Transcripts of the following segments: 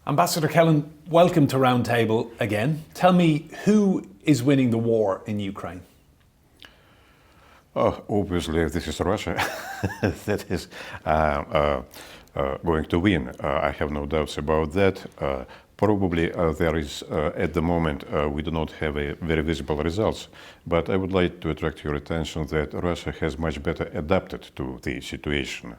Ambassador Kelin, welcome to Roundtable again. Tell me, who is winning the war in Ukraine? Obviously, this is Russia that is going to win. I have no doubts about that. Probably there is, at the moment, we do not have a very visible results, but I would like to attract your attention that Russia has much better adapted to the situation.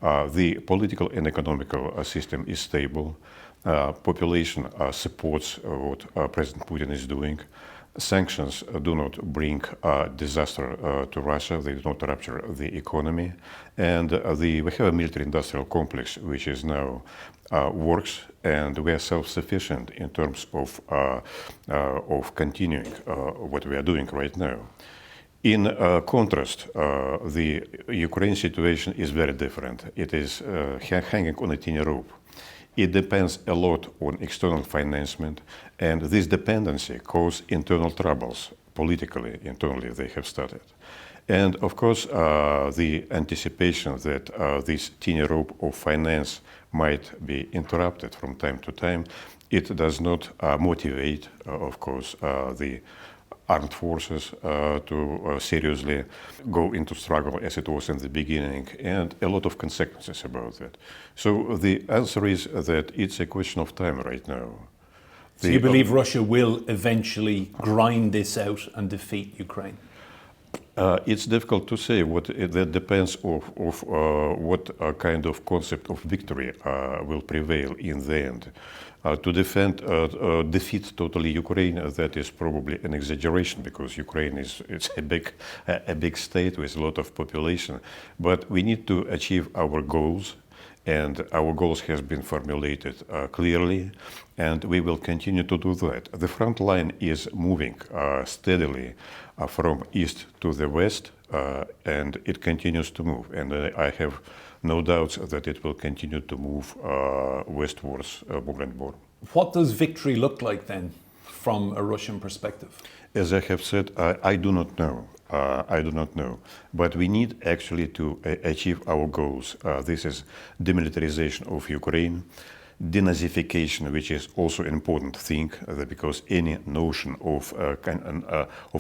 The political and economical system is stable. Population supports what President Putin is doing. Sanctions do not bring disaster to Russia. They do not rupture the economy. And we have a military-industrial complex which is now works, and we are self-sufficient in terms of continuing what we are doing right now. In contrast, the Ukraine situation is very different. It is hanging on a thin rope. It depends a lot on external financement, and this dependency causes internal troubles. Politically, internally, they have started. And of course, the anticipation that this tiny rope of finance might be interrupted from time to time, it does not motivate, of course, the armed forces to seriously go into struggle as it was in the beginning, and a lot of consequences about that. So the answer is that it's a question of time right now. So you believe Russia will eventually grind this out and defeat Ukraine? It's difficult to say. That depends of what kind of concept of victory will prevail in the end. To defeat totally Ukraine, that is probably an exaggeration, because Ukraine it's a big state with a lot of population. But we need to achieve our goals, and our goals has been formulated clearly, and we will continue to do that. The front line is moving steadily from east to the west, and it continues to move. And I have no doubts that it will continue to move westwards more and more. What does victory look like then, from a Russian perspective? As I have said, I do not know. I do not know. But we need actually to achieve our goals. This is demilitarization of Ukraine, denazification, which is also an important thing, because any notion of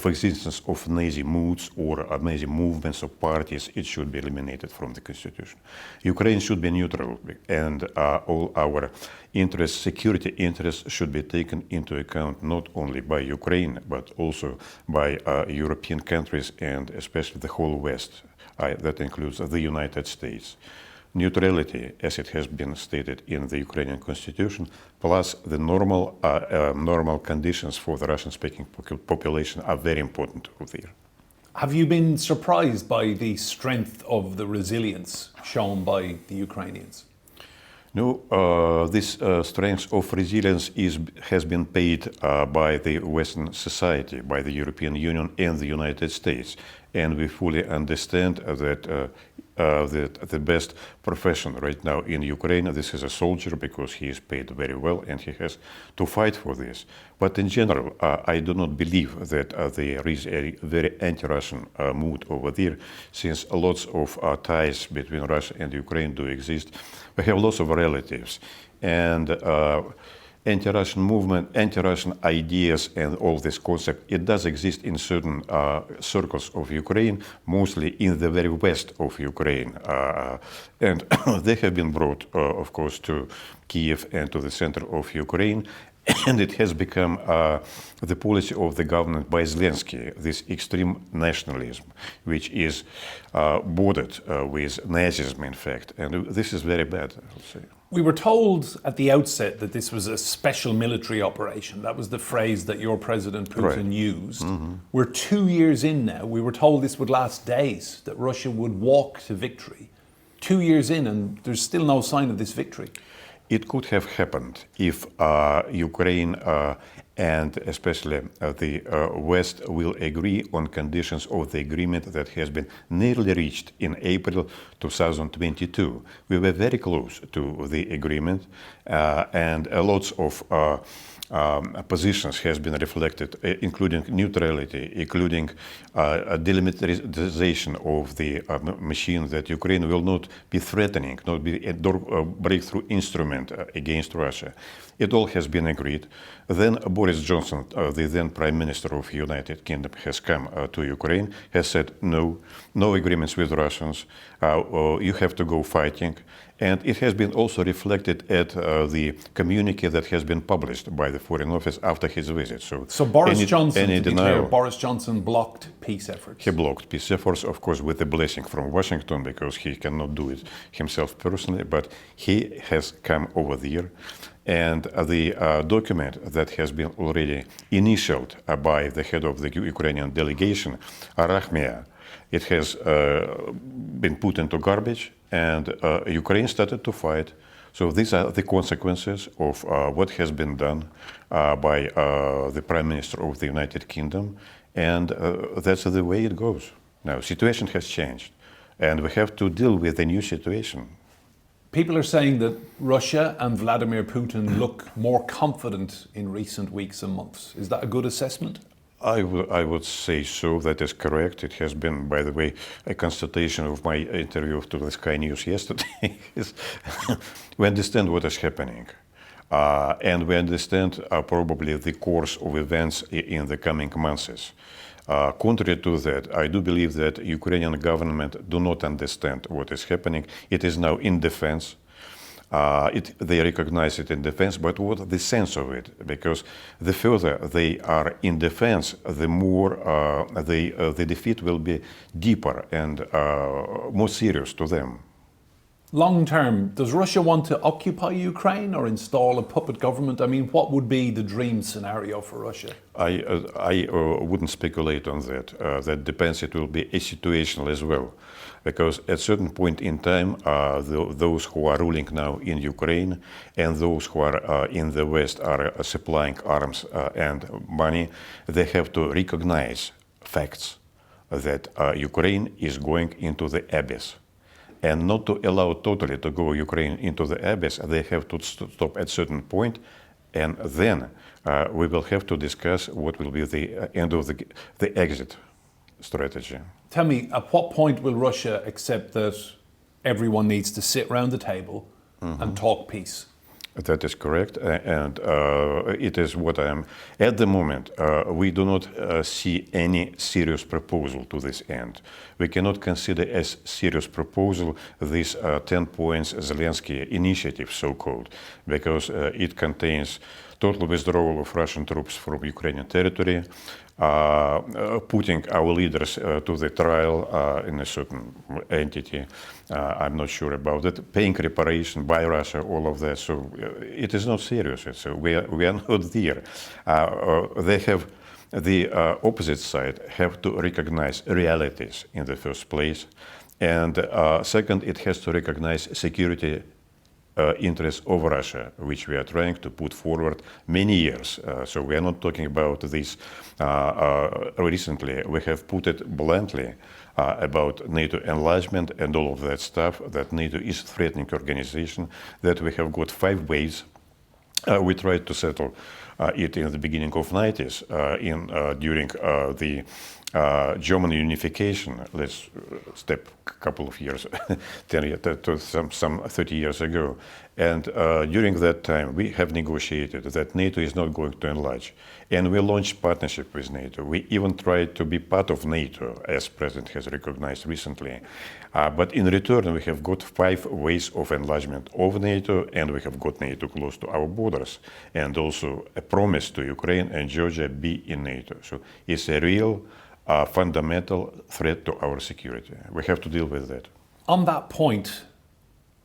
existence of Nazi moods or Nazi movements or parties, it should be eliminated from the constitution. Ukraine should be neutral, and all our interests, security interests, should be taken into account not only by Ukraine, but also by European countries, and especially the whole West. That includes the United States. Neutrality, as it has been stated in the Ukrainian constitution, plus the normal conditions for the Russian-speaking population are very important here. Have you been surprised by the strength of the resilience shown by the Ukrainians? No, this strength of resilience has been paid by the Western society, by the European Union and the United States, and we fully understand that the best profession right now in Ukraine, this is a soldier, because he is paid very well and he has to fight for this. But in general, I do not believe that there is a very anti-Russian mood over there, since lots of ties between Russia and Ukraine do exist. We have lots of relatives, and anti-Russian movement, anti-Russian ideas, and all this concept, it does exist in certain circles of Ukraine, mostly in the very west of Ukraine. And they have been brought, of course, to Kiev and to the center of Ukraine. And it has become the policy of the government by Zelensky, this extreme nationalism, which is bordered with Nazism, in fact. And this is very bad, I would say. We were told at the outset that this was a special military operation. That was the phrase that your President Putin used. Mm-hmm. We're 2 years in now. We were told this would last days, that Russia would walk to victory. 2 years in, and there's still no sign of this victory. It could have happened if Ukraine and especially the West will agree on conditions of the agreement that has been nearly reached in April 2022. We were very close to the agreement, and lots of positions has been reflected, including neutrality, including demilitarization of the machine, that Ukraine will not be threatening, not be a breakthrough instrument against Russia. It all has been agreed. Then Boris Johnson, the then Prime Minister of the United Kingdom, has come to Ukraine, has said no agreements with Russians, you have to go fighting. And it has been also reflected at the communique that has been published by the Foreign Office after his visit. So Boris Johnson, to be clear, Boris Johnson blocked peace efforts. He blocked peace efforts, of course, with a blessing from Washington, because he cannot do it himself personally, but he has come over there. And the document that has been already initialed by the head of the Ukrainian delegation, Arachmia, it has been put into garbage, and Ukraine started to fight. So these are the consequences of what has been done by the Prime Minister of the United Kingdom, and that's the way it goes. Now, situation has changed, and we have to deal with the new situation. People are saying that Russia and Vladimir Putin look more confident in recent weeks and months. Is that a good assessment? I would say so. That is correct. It has been, by the way, a constatation of my interview to the Sky News yesterday. We understand what is happening. And we understand probably the course of events in the coming months. Contrary to that, I do believe that Ukrainian government do not understand what is happening. It is now in defense. They recognize it in defense, but what the sense of it? Because the further they are in defense, the more the defeat will be deeper and more serious to them. Long term, does Russia want to occupy Ukraine or install a puppet government? I mean, what would be the dream scenario for Russia? I wouldn't speculate on that. That depends. It will be situational as well. Because at a certain point in time, those who are ruling now in Ukraine and those who are in the West are supplying arms and money, they have to recognize facts that Ukraine is going into the abyss. And not to allow totally to go Ukraine into the abyss, they have to stop at a certain point, and then we will have to discuss what will be the end of the exit strategy. Tell me, at what point will Russia accept that everyone needs to sit around the table and talk peace? That is correct, and it is what I am. At the moment, we do not see any serious proposal to this end. We cannot consider as serious proposal this 10 points Zelensky initiative, so-called, because it contains total withdrawal of Russian troops from Ukrainian territory, putting our leaders to the trial in a certain entity. I'm not sure about it. Paying reparation by Russia, all of that. So it is not serious. We are not there. They have the opposite side have to recognize realities in the first place, and second, it has to recognize security interests of Russia, which we are trying to put forward many years. So we are not talking about this recently. We have put it bluntly about NATO enlargement and all of that stuff, that NATO is a threatening organization, that we have got 5 ways. We tried to settle it in the beginning of 90s during the German unification. Let's step a couple of years, 10 years to some 30 years ago. And during that time, we have negotiated that NATO is not going to enlarge. And we launched partnership with NATO. We even tried to be part of NATO, as President has recognized recently. But in return, we have got 5 ways of enlargement of NATO, and we have got NATO close to our borders, and also a promise to Ukraine and Georgia be in NATO. So it's a real fundamental threat to our security. We have to deal with that. On that point,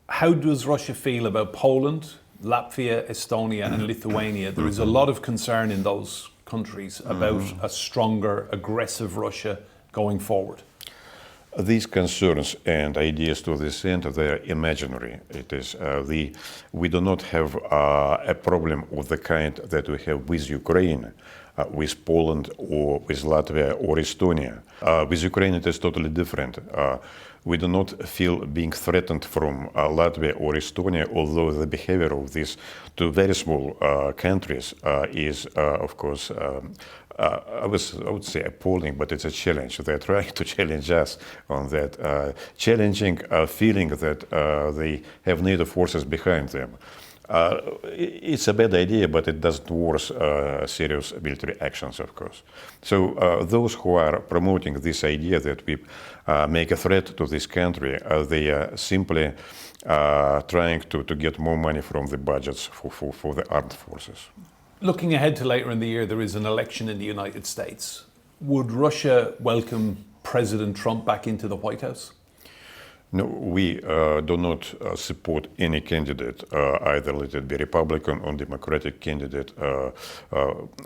how does Russia feel about Poland, Latvia, Estonia and Lithuania? There is a lot of concern in those countries about a stronger, aggressive Russia going forward. These concerns and ideas to this end, they are imaginary. It is we do not have a problem of the kind that we have with Ukraine, with Poland, or with Latvia or Estonia. With Ukraine, it is totally different. We do not feel being threatened from Latvia or Estonia, although the behavior of these two very small countries is, of course, I would say appalling, but it's a challenge. They're trying to challenge us on that, challenging feeling that they have NATO forces behind them. It's a bad idea, but it doesn't worth serious military actions, of course. So those who are promoting this idea that we make a threat to this country, they are simply trying to get more money from the budgets for the armed forces. Looking ahead to later in the year, there is an election in the United States. Would Russia welcome President Trump back into the White House? No, we do not support any candidate, either let it be Republican or Democratic candidate,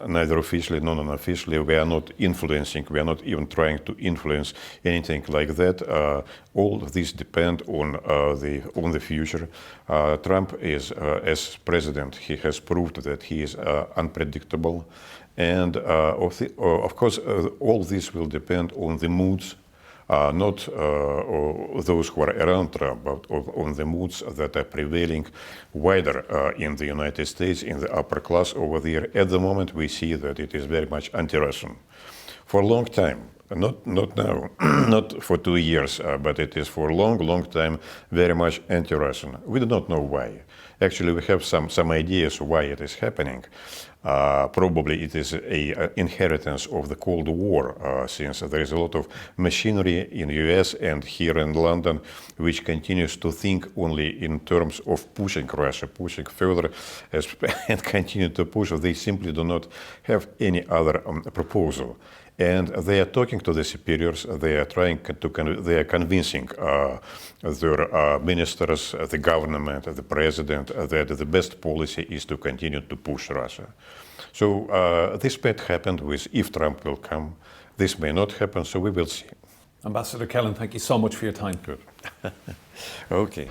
neither officially nor unofficially. We are not influencing, we are not even trying to influence anything like that. All of this depend on the future. Trump is, as president, he has proved that he is unpredictable. And of course, all this will depend on the moods, not those who are around Trump, but on the moods that are prevailing wider in the United States, in the upper class over there. At the moment, we see that it is very much anti-Russian. For a long time, not now, not for 2 years, but it is for a long time very much anti-Russian. We do not know why. Actually, we have some ideas why it is happening. Probably it is an inheritance of the Cold War, since there is a lot of machinery in the US and here in London which continues to think only in terms of pushing Russia, pushing further, and continue to push. They simply do not have any other proposal. And they are talking to the superiors. They are trying to. They are convincing their ministers, the government, the president, that the best policy is to continue to push Russia. So this might happen if Trump will come. This may not happen. So we will see. Ambassador Kelin, thank you so much for your time. Good. Okay.